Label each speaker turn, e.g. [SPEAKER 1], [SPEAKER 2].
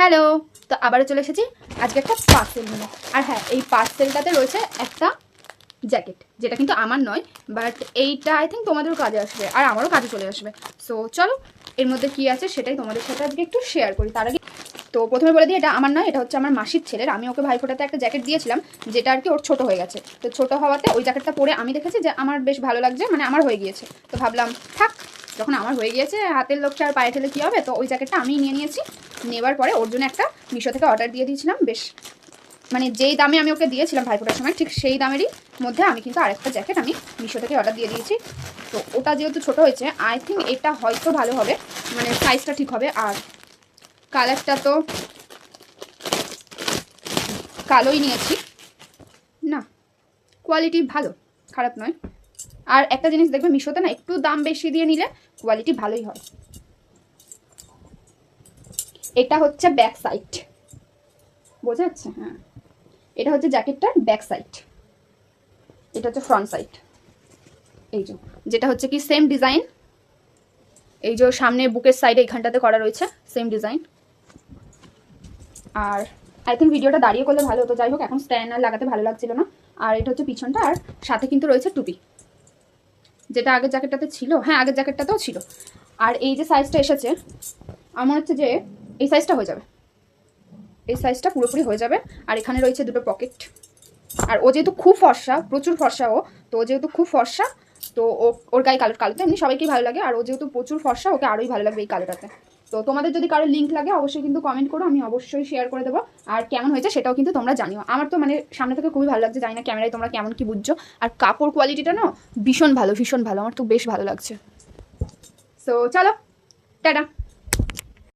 [SPEAKER 1] Hello, তো আবারও চলে এসেছি আজকে একটা পার্সেল নিয়ে। আর হ্যাঁ, এই পার্সেলটাতে রয়েছে একটা জ্যাকেট, যেটা কিন্তু আমার নয়, বাট এইটা আই থিঙ্ক তোমাদেরও কাজে আসবে আর আমারও কাজে চলে আসবে। সো চলো এর মধ্যে কী আছে সেটাই তোমাদের সাথে আজকে একটু শেয়ার করি। তার আগে তো প্রথমে বলে দিই, এটা আমার নয়, এটা হচ্ছে আমার মাসির ছেলের। আমি ওকে ভাইফোঁটাতে একটা জ্যাকেট দিয়েছিলাম, যেটা আর কি ওর ছোটো হয়ে গেছে। তো ছোটো হওয়াতে ওই জ্যাকেটটা পরে আমি দেখেছি যে আমার বেশ ভালো লাগছে, মানে আমার হয়ে গিয়েছে। তো ভাবলাম থাক, যখন আমার হয়ে গিয়েছে হাতের লোকটা আর পায়ে ঠেলে কী হবে। তো ওই জ্যাকেটটা আমি নিয়ে নিয়েছি। নেওয়ার পরে ওর জন্য একটা মিশো থেকে অর্ডার দিয়ে দিয়েছিলাম। বেশ মানে যেই দামে আমি ওকে দিয়েছিলাম ভাইফোঁটার সময়, ঠিক সেই দামেরই মধ্যে আমি কিন্তু আরেকটা জ্যাকেট আমি মিশো থেকে অর্ডার দিয়ে দিয়েছি। তো ওটা যেহেতু ছোটো হয়েছে, আই থিঙ্ক এটা হয়তো ভালো হবে, মানে সাইজটা ঠিক হবে। আর কালারটা তো কালোই নিয়েছি, না কোয়ালিটি ভালো, খারাপ নয়। আর একটা জিনিস দেখবে, মিশোতে না একটু দাম বেশি দিয়ে নিলে কোয়ালিটি ভালোই হয়। এটা হচ্ছে ব্যাক সাইড, বোঝা যাচ্ছে? হ্যাঁ, এটা হচ্ছে জ্যাকেটটার ব্যাক সাইড, এটা হচ্ছে ফ্রন্ট সাইড। এই যে যেটা হচ্ছে কি সেম ডিজাইন, এই যে সামনে বুকের সাইডে এখানটাতে করা রয়েছে সেম ডিজাইন। আর আই থিঙ্ক ভিডিওটা দাঁড়িয়ে করলে ভালো হতো, যাই হোক এখন স্ট্যান্ড আর লাগাতে ভালো লাগছিল না। আর এটা হচ্ছে পিছনটা, আর সাথে কিন্তু রয়েছে টুপি, যেটা আগের জ্যাকেটটাতে ছিল। হ্যাঁ, আগের জ্যাকেটটাতেও ছিল। আর এই যে সাইজটা এসেছে, আমার হচ্ছে যে এই সাইজটা হয়ে যাবে, এই সাইজটা পুরোপুরি হয়ে যাবে। আর এখানে রয়েছে দুটো পকেট। আর ও যেহেতু খুব ফর্সা, প্রচুর ফর্সা ও, তো ও যেহেতু খুব ফর্সা, তো ওর গায়ে কালোতে এমনি সবাইকেই ভালো লাগে। আর ও যেহেতু প্রচুর ফর্সা, ওকে আরোই ভালো লাগবে এই কালোটাতে। তো তোমাদের যদি কারো লিঙ্ক লাগে অবশ্যই কিন্তু কমেন্ট করো, আমি অবশ্যই শেয়ার করে দেবো। আর কেমন হয়েছে সেটাও কিন্তু তোমরা জানিও। আমার তো মানে সামনে থেকে খুবই ভালো লাগছে, জানি না ক্যামেরায় তোমরা কেমন কি বুঝছো। আর কাপড় কোয়ালিটিটা না ভীষণ ভালো, ভীষণ ভালো, আমার তো বেশ ভালো লাগছে। সো চলো, টাটা।